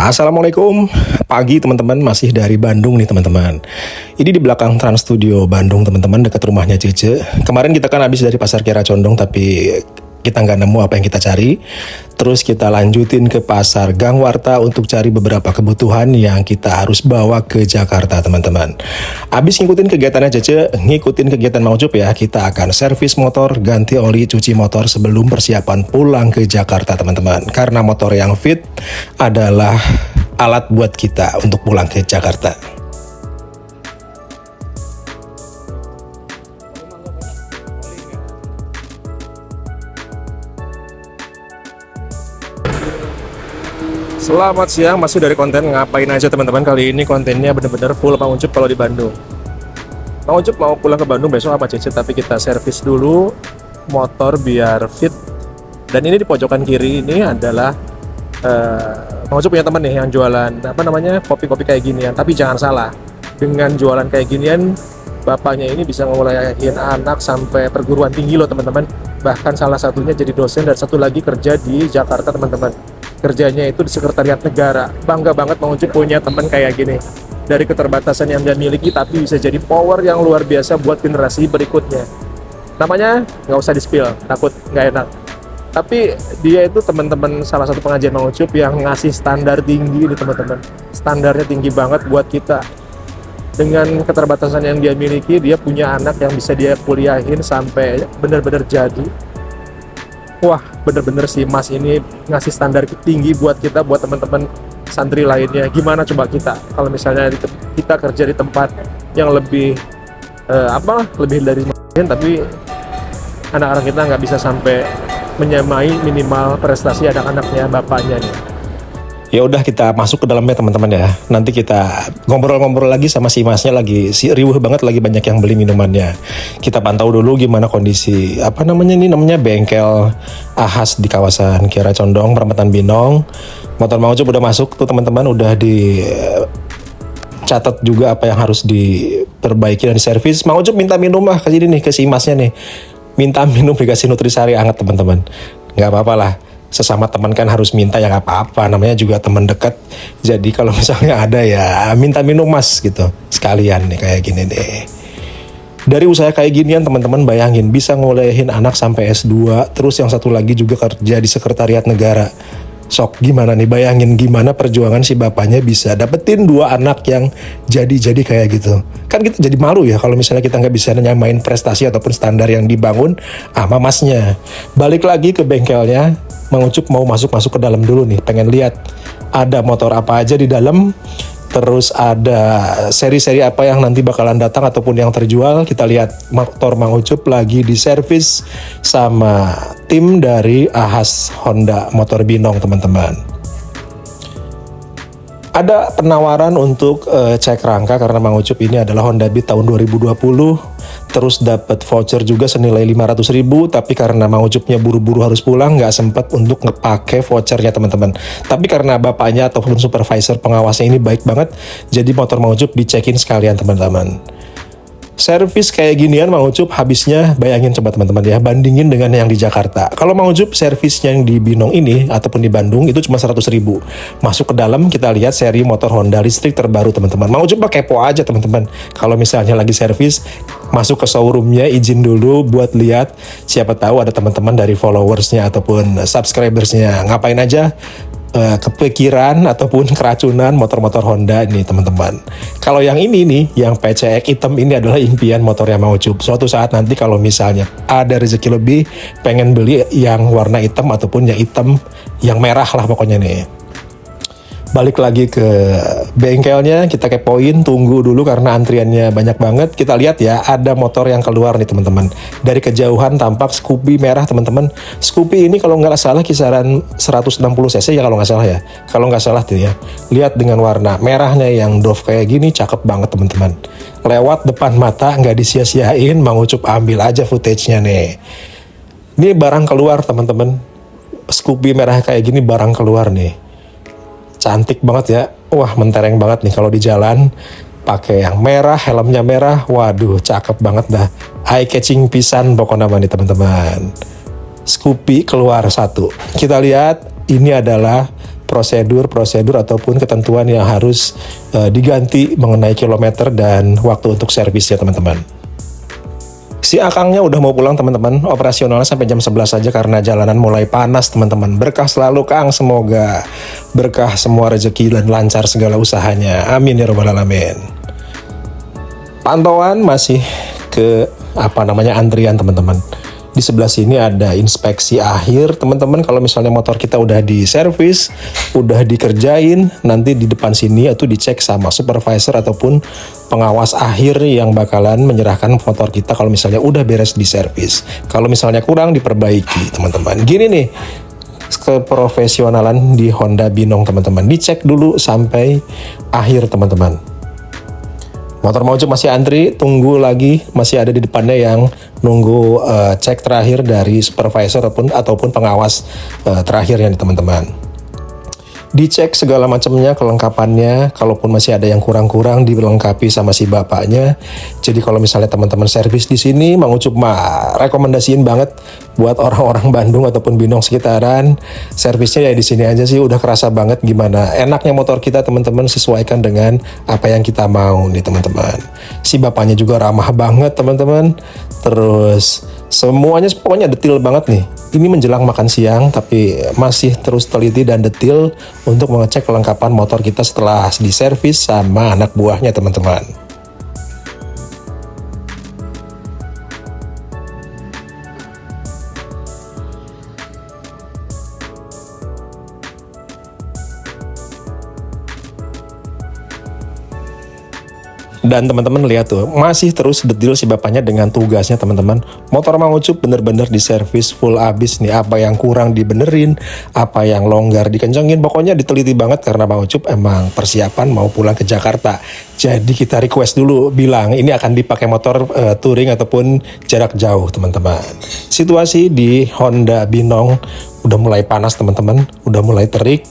Assalamualaikum, pagi teman-teman, masih dari Bandung nih teman-teman. Ini di belakang Trans Studio Bandung teman-teman, dekat rumahnya Cece. Kemarin kita kan habis dari Pasar Kiara Condong, tapi kita nggak nemu apa yang kita cari. Terus kita lanjutin ke Pasar Gangwarta untuk cari beberapa kebutuhan yang kita harus bawa ke Jakarta teman-teman. Habis ngikutin kegiatannya Cece, ngikutin kegiatan Mang Ucup ya, kita akan servis motor, ganti oli, cuci motor sebelum persiapan pulang ke Jakarta teman-teman. Karena motor yang fit adalah alat buat kita untuk pulang ke Jakarta. Selamat siang, masih dari konten ngapain aja teman-teman. Kali ini kontennya bener-bener full Mang Ucup kalau di Bandung. Mang Ucup mau pulang ke Bandung besok sama Cece, tapi kita servis dulu motor biar fit. Dan ini di pojokan kiri ini adalah Mang Ucup punya temen nih yang jualan kopi-kopi kayak ginian. Tapi jangan salah, dengan jualan kayak ginian bapaknya ini bisa ngulayain anak sampai perguruan tinggi loh teman-teman. Bahkan salah satunya jadi dosen dan satu lagi kerja di Jakarta teman-teman. Kerjanya itu di Sekretariat Negara. Bangga banget Mang Ucup punya teman kayak gini. Dari keterbatasan yang dia miliki, tapi bisa jadi power yang luar biasa buat generasi berikutnya. Namanya nggak usah di-spill, takut nggak enak. Tapi dia itu teman-teman salah satu pengajian Mang Ucup yang ngasih standar tinggi nih teman-teman. Standarnya tinggi banget buat kita. Dengan keterbatasan yang dia miliki, dia punya anak yang bisa dia kuliahin sampai benar-benar jadi. Wah, bener-bener sih Mas ini ngasih standar tinggi buat kita, buat teman-teman santri lainnya. Gimana coba kita kalau misalnya kita kerja di tempat yang lebih lebih dari tapi anak-anak kita nggak bisa sampai menyamai minimal prestasi anak-anaknya bapaknya nih. Ya udah, kita masuk ke dalamnya teman-teman ya. Nanti kita ngobrol-ngobrol lagi sama si Masnya, lagi riuh banget, lagi banyak yang beli minumannya. Kita pantau dulu gimana kondisi namanya bengkel Ahas di kawasan Kiara Condong, Perempatan Binong. Motor Mang Ucup udah masuk tuh teman-teman, udah dicatat juga apa yang harus diperbaiki dan servis. Mang Ucup minta minum ke sini nih, ke si Masnya nih. Minta minum dikasih nutrisari hangat teman-teman. Nggak apa-apa lah. Sesama teman kan harus minta, ya nggak apa-apa, namanya juga teman dekat. Jadi kalau misalnya ada ya minta minum Mas gitu sekalian nih kayak gini deh. Dari usaha kayak ginian teman-teman, bayangin bisa ngolehin anak sampai S2, terus yang satu lagi juga kerja di Sekretariat Negara. Sok gimana nih, bayangin gimana perjuangan si bapaknya bisa dapetin 2 anak yang jadi kayak gitu. Kan kita jadi malu ya kalau misalnya kita nggak bisa nyamain prestasi ataupun standar yang dibangun sama Masnya. Balik lagi ke bengkelnya, Mang Ucup mau masuk ke dalam dulu nih, pengen lihat ada motor apa aja di dalam, terus ada seri-seri apa yang nanti bakalan datang ataupun yang terjual. Kita lihat motor Mang Ucup lagi diservis sama tim dari Ahas Honda Motor Binong teman-teman. Ada penawaran untuk cek rangka karena Mang Ucup ini adalah Honda Beat tahun 2020. Terus dapat voucher juga senilai 500.000, tapi karena Mang Ucupnya buru-buru harus pulang, nggak sempat untuk ngepake vouchernya teman-teman. Tapi karena bapaknya ataupun supervisor pengawasnya ini baik banget, jadi motor Mang Ucup dicekin sekalian teman-teman. Servis kayak ginian Mang Ucup habisnya, bayangin coba teman-teman ya, bandingin dengan yang di Jakarta. Kalau Mang Ucup servisnya yang di Binong ini ataupun di Bandung itu cuma 100.000. Masuk ke dalam kita lihat seri motor Honda listrik terbaru teman-teman. Mang Ucup kepo aja teman-teman. Kalau misalnya lagi servis, masuk ke showroomnya, izin dulu buat lihat, siapa tahu ada teman-teman dari followersnya ataupun subscribersnya ngapain aja kepikiran ataupun keracunan motor-motor Honda nih teman-teman. Kalau yang ini nih, yang PCX hitam ini adalah impian motornya Mang Ucup. Suatu saat nanti kalau misalnya ada rezeki lebih, pengen beli yang warna hitam ataupun yang hitam yang merah lah pokoknya nih. Balik lagi ke bengkelnya, kita kepoin, tunggu dulu karena antriannya banyak banget. Kita lihat ya, ada motor yang keluar nih teman-teman. Dari kejauhan tampak Scoopy merah teman-teman. Scoopy ini kalau nggak salah kisaran 160 cc ya kalau nggak salah ya. Kalau nggak salah tuh ya. Lihat dengan warna merahnya yang Dove kayak gini, cakep banget teman-teman. Lewat depan mata, nggak disia-siain, Mang Ucup ambil aja footage-nya nih. Ini barang keluar teman-teman. Scoopy merah kayak gini barang keluar nih. Cantik banget ya, wah mentereng banget nih kalau di jalan, pakai yang merah, helmnya merah, waduh cakep banget dah, eye catching pisan pokoknya nih teman-teman. Scoopy keluar satu, kita lihat ini adalah prosedur ataupun ketentuan yang harus diganti mengenai kilometer dan waktu untuk servisnya teman-teman. Si Akangnya udah mau pulang teman-teman, operasionalnya sampai jam 11 aja karena jalanan mulai panas teman-teman. Berkah selalu Kang, semoga berkah semua rezeki dan lancar segala usahanya. Amin ya robbal alamin. Pantauan masih ke antrian teman-teman. Di sebelah sini ada inspeksi akhir teman-teman. Kalau misalnya motor kita udah diservis, udah dikerjain, nanti di depan sini itu dicek sama supervisor ataupun pengawas akhir yang bakalan menyerahkan motor kita kalau misalnya udah beres diservis. Kalau misalnya kurang diperbaiki teman-teman. Gini nih keprofesionalan di Honda Binong teman-teman, dicek dulu sampai akhir teman-teman. Motor Maucup masih antri, tunggu lagi, masih ada di depannya yang nunggu cek terakhir dari supervisor ataupun pengawas terakhirnya nih teman-teman. Dicek segala macamnya, kelengkapannya, kalaupun masih ada yang kurang-kurang dilengkapi sama si bapaknya. Jadi kalau misalnya teman-teman servis di sini, Mang Ucup mah rekomendasiin banget buat orang-orang Bandung ataupun Binong sekitaran. Servisnya ya di sini aja sih, udah kerasa banget gimana enaknya motor kita teman-teman, sesuaikan dengan apa yang kita mau nih teman-teman. Si bapaknya juga ramah banget teman-teman. Terus semuanya pokoknya detail banget nih. Ini menjelang makan siang tapi masih terus teliti dan detail untuk mengecek kelengkapan motor kita setelah diservis sama anak buahnya teman-teman. Dan teman-teman lihat tuh, masih terus detail si bapaknya dengan tugasnya teman-teman. Motor Mang Ucup bener-bener diservis full abis nih. Apa yang kurang dibenerin, apa yang longgar dikencengin. Pokoknya diteliti banget karena Mang Ucup emang persiapan mau pulang ke Jakarta. Jadi kita request dulu, bilang ini akan dipakai motor touring ataupun jarak jauh teman-teman. Situasi di Honda Binong udah mulai panas teman-teman, udah mulai terik.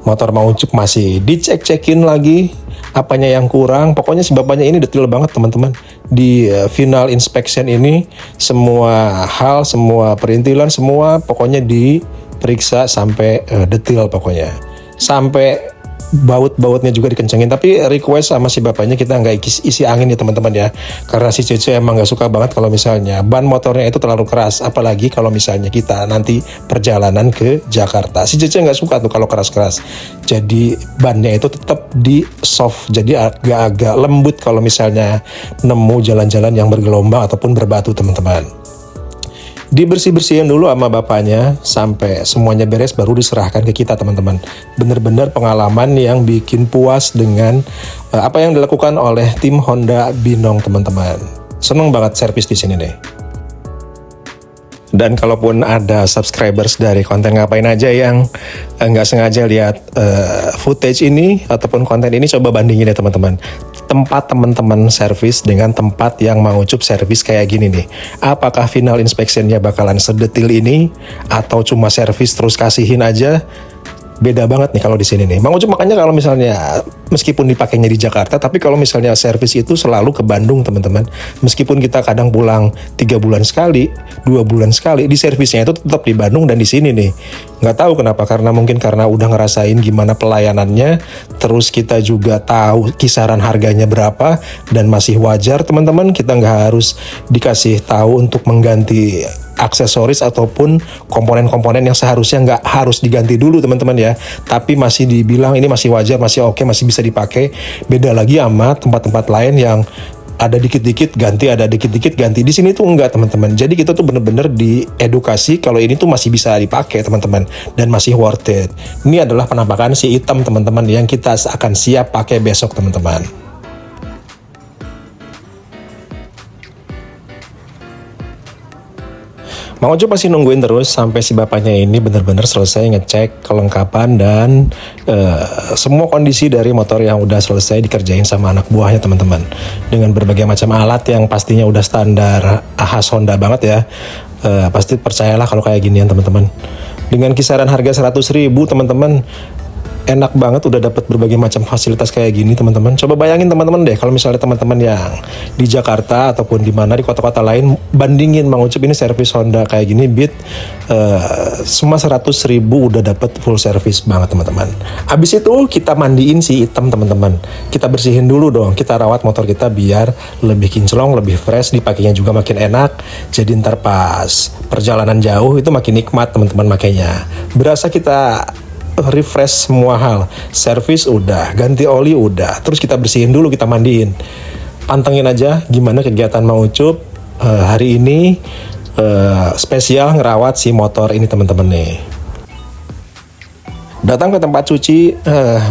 Motor Mang Ucup masih dicek-cekin lagi, apanya yang kurang. Pokoknya si bapaknya ini detail banget teman-teman. Di final inspection ini semua hal, semua perintilan, semua pokoknya diperiksa sampai detail pokoknya. Sampai baut-bautnya juga dikencengin. Tapi request sama si bapaknya kita nggak isi angin ya teman-teman ya. Karena si Cece emang nggak suka banget kalau misalnya ban motornya itu terlalu keras. Apalagi kalau misalnya kita nanti perjalanan ke Jakarta. Si Cece nggak suka tuh kalau keras-keras. Jadi bannya itu tetap di soft. Jadi agak-agak lembut kalau misalnya nemu jalan-jalan yang bergelombang ataupun berbatu teman-teman. Dibersih-bersihin dulu sama bapaknya sampai semuanya beres baru diserahkan ke kita teman-teman. Bener-bener pengalaman yang bikin puas dengan apa yang dilakukan oleh tim Honda Binong teman-teman. Seneng banget servis di sini nih. Dan kalaupun ada subscribers dari konten ngapain aja yang nggak sengaja lihat footage ini ataupun konten ini, coba bandingin ya teman-teman. Tempat teman-teman servis dengan tempat yang Mang Ucup servis kayak gini nih. Apakah final inspectionnya bakalan sedetil ini atau cuma servis terus kasihin aja? Beda banget nih kalau di sini nih. Mang Ucup makanya kalau misalnya meskipun dipakainya di Jakarta, tapi kalau misalnya servis itu selalu ke Bandung teman-teman. Meskipun kita kadang pulang 3 bulan sekali, 2 bulan sekali, di servisnya itu tetap di Bandung dan di sini nih. Nggak tahu kenapa, karena mungkin karena udah ngerasain gimana pelayanannya, terus kita juga tahu kisaran harganya berapa dan masih wajar teman-teman. Kita nggak harus dikasih tahu untuk mengganti aksesoris ataupun komponen-komponen yang seharusnya nggak harus diganti dulu teman-teman ya, tapi masih dibilang ini masih wajar, masih oke, masih bisa dipakai. Beda lagi sama tempat-tempat lain yang ada dikit-dikit ganti, ada dikit-dikit ganti. Di sini tuh enggak teman-teman. Jadi kita tuh bener-bener diedukasi kalau ini tuh masih bisa dipakai teman-teman dan masih worth it. Ini adalah penampakan si hitam teman-teman yang kita akan siap pakai besok teman-teman. Mang Ucup masih nungguin terus sampai si bapaknya ini benar-benar selesai ngecek kelengkapan dan semua kondisi dari motor yang udah selesai dikerjain sama anak buahnya teman-teman. Dengan berbagai macam alat yang pastinya udah standar khas Honda banget ya. Pasti percayalah kalau kayak ginian teman-teman. Dengan kisaran harga 100.000 teman-teman, Enak banget, udah dapat berbagai macam fasilitas kayak gini teman-teman. Coba bayangin teman-teman deh, kalau misalnya teman-teman yang di Jakarta ataupun di mana di kota-kota lain, bandingin Mang Ucup ini servis Honda kayak gini, Beat cuma 100.000 udah dapat full service banget teman-teman. Abis itu kita mandiin si hitam teman-teman. Kita bersihin dulu dong, kita rawat motor kita biar lebih kinclong, lebih fresh, dipakainya juga makin enak. Jadi ntar pas perjalanan jauh itu makin nikmat teman-teman makainya. Berasa kita refresh semua hal, servis udah, ganti oli udah, terus kita bersihin dulu, kita mandiin. Pantengin aja gimana kegiatan Mang Ucup hari ini spesial ngerawat si motor ini teman-teman nih. Datang ke tempat cuci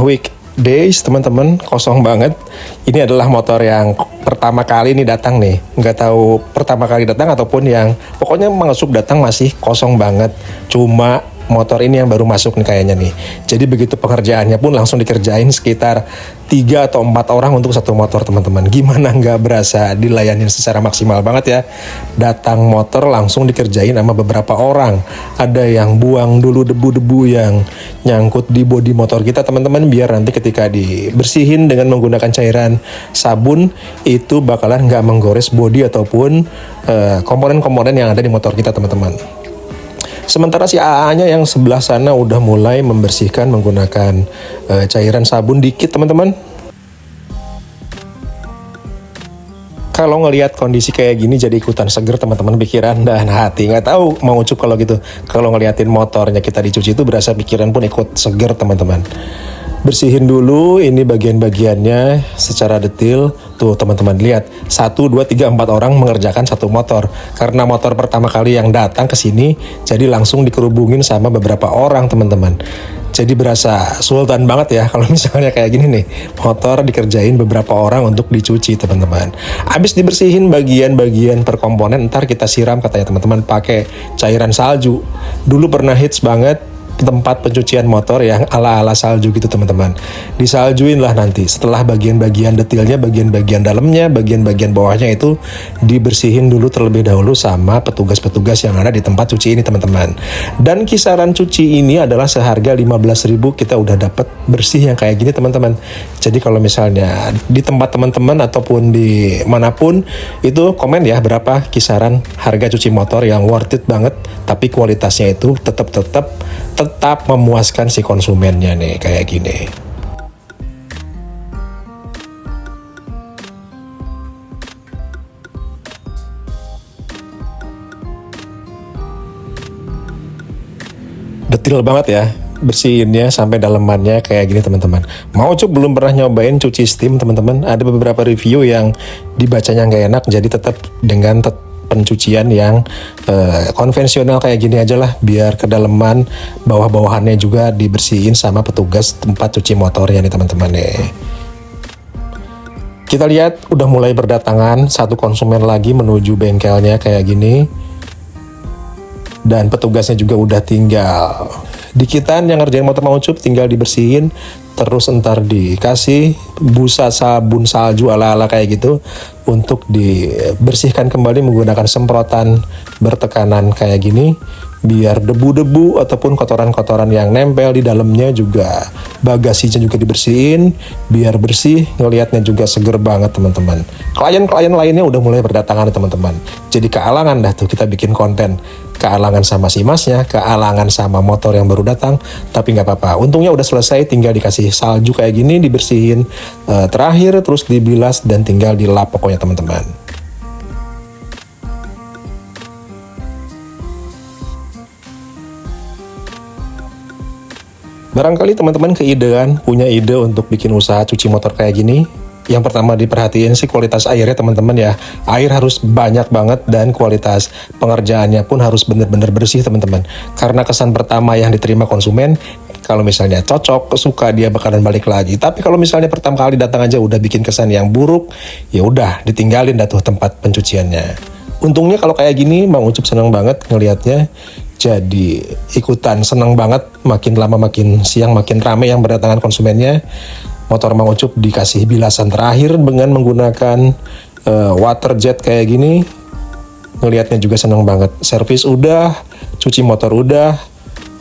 weekdays teman-teman, kosong banget. Ini adalah motor yang pertama kali nih datang nih, nggak tahu pertama kali datang ataupun yang pokoknya Mang Ucup datang masih kosong banget. Cuma motor ini yang baru masuk nih kayaknya nih. Jadi begitu pengerjaannya pun langsung dikerjain sekitar 3 atau 4 orang untuk satu motor teman-teman. Gimana nggak berasa dilayanin secara maksimal banget ya. Datang motor langsung dikerjain sama beberapa orang. Ada yang buang dulu debu-debu yang nyangkut di bodi motor kita teman-teman, biar nanti ketika dibersihin dengan menggunakan cairan sabun itu bakalan nggak menggores bodi ataupun komponen-komponen yang ada di motor kita teman-teman. Sementara si AA-nya yang sebelah sana udah mulai membersihkan menggunakan cairan sabun dikit teman-teman. Kalau ngelihat kondisi kayak gini jadi ikutan seger teman-teman pikiran dan hati. Nggak tahu Mang Ucup kalau gitu. Kalau ngeliatin motornya kita dicuci itu berasa pikiran pun ikut seger teman-teman. Bersihin dulu ini bagian-bagiannya secara detail. Tuh teman-teman lihat, 1, 2, 3, 4 orang mengerjakan satu motor. Karena motor pertama kali yang datang ke sini, jadi langsung dikerubungin sama beberapa orang teman-teman. Jadi berasa sultan banget ya kalau misalnya kayak gini nih, motor dikerjain beberapa orang untuk dicuci teman-teman. Abis dibersihin bagian-bagian per komponen, ntar kita siram katanya teman-teman pakai cairan salju. Dulu pernah hits banget tempat pencucian motor yang ala-ala salju gitu teman-teman. Disaljuin lah nanti setelah bagian-bagian detailnya, bagian-bagian dalamnya, bagian-bagian bawahnya itu dibersihin dulu terlebih dahulu sama petugas-petugas yang ada di tempat cuci ini teman-teman. Dan kisaran cuci ini adalah seharga 15.000 kita udah dapat bersih yang kayak gini teman-teman. Jadi kalau misalnya di tempat teman-teman ataupun di manapun itu komen ya berapa kisaran harga cuci motor yang worth it banget tapi kualitasnya itu tetap memuaskan si konsumennya nih kayak gini. Detail banget ya bersihinnya sampai dalemannya kayak gini teman-teman. Mang Ucup belum pernah nyobain cuci steam teman-teman. Ada beberapa review yang dibacanya nggak enak, jadi tetap dengan pencucian yang konvensional kayak gini aja lah, biar kedalaman bawah-bawahannya juga dibersihin sama petugas tempat cuci motornya nih teman-teman nih. Kita lihat udah mulai berdatangan satu konsumen lagi menuju bengkelnya kayak gini, dan petugasnya juga udah tinggal dikitan yang ngerjain motor Mang Ucup, tinggal dibersihin terus ntar dikasih busa sabun salju ala-ala kayak gitu untuk dibersihkan kembali menggunakan semprotan bertekanan kayak gini, biar debu-debu ataupun kotoran-kotoran yang nempel di dalamnya juga bagasinya juga dibersihin biar bersih, ngelihatnya juga seger banget teman-teman. Klien-klien lainnya udah mulai berdatangan teman-teman, jadi kealangan dah tuh kita bikin konten, kealangan sama si masnya, kealangan sama motor yang baru datang, tapi nggak apa-apa, untungnya udah selesai, tinggal dikasih salju kayak gini, dibersihin terakhir, terus dibilas dan tinggal dilap pokoknya teman-teman. Barangkali teman-teman keidean, punya ide untuk bikin usaha cuci motor kayak gini. Yang pertama diperhatiin sih kualitas airnya teman-teman ya. Air harus banyak banget dan kualitas pengerjaannya pun harus bener-bener bersih teman-teman. Karena kesan pertama yang diterima konsumen, kalau misalnya cocok, suka, dia bakalan balik lagi. Tapi kalau misalnya pertama kali datang aja udah bikin kesan yang buruk, ya udah ditinggalin dah tuh tempat pencuciannya. Untungnya kalau kayak gini Mang Ucup seneng banget ngelihatnya. Jadi ikutan seneng banget, makin lama makin siang makin rame yang berdatangan konsumennya. Motor Mang Ucup dikasih bilasan terakhir dengan menggunakan water jet kayak gini. Ngelihatnya juga seneng banget. Servis udah, cuci motor udah.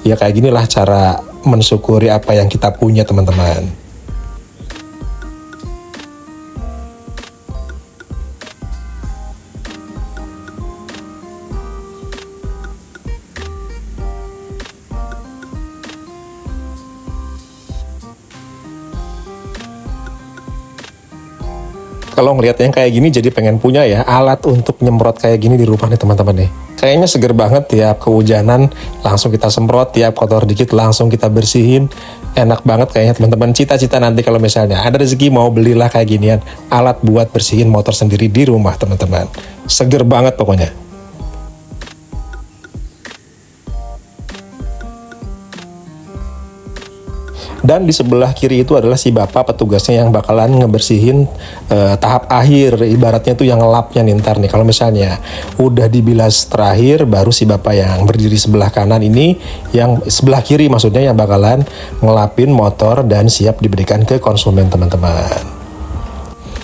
Ya kayak ginilah cara mensyukuri apa yang kita punya, teman-teman. Kalau ngeliat yang kayak gini jadi pengen punya ya alat untuk nyemprot kayak gini di rumah nih, teman-teman nih. Kayaknya seger banget, tiap kehujanan langsung kita semprot, tiap kotor dikit langsung kita bersihin. Enak banget kayaknya, teman-teman. Cita-cita nanti kalau misalnya ada rezeki mau belilah kayak ginian, alat buat bersihin motor sendiri di rumah, teman-teman. Seger banget pokoknya. Dan di sebelah kiri itu adalah si bapak petugasnya yang bakalan ngebersihin tahap akhir, ibaratnya tuh yang ngelapnya nih ntar nih. Kalau misalnya udah dibilas terakhir, baru si bapak yang berdiri sebelah kanan ini, yang sebelah kiri maksudnya, yang bakalan ngelapin motor dan siap diberikan ke konsumen, teman-teman.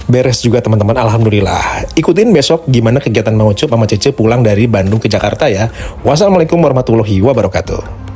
Beres juga, teman-teman, alhamdulillah. Ikutin besok gimana kegiatan Mang Ucup sama Cece pulang dari Bandung ke Jakarta ya. Wassalamualaikum warahmatullahi wabarakatuh.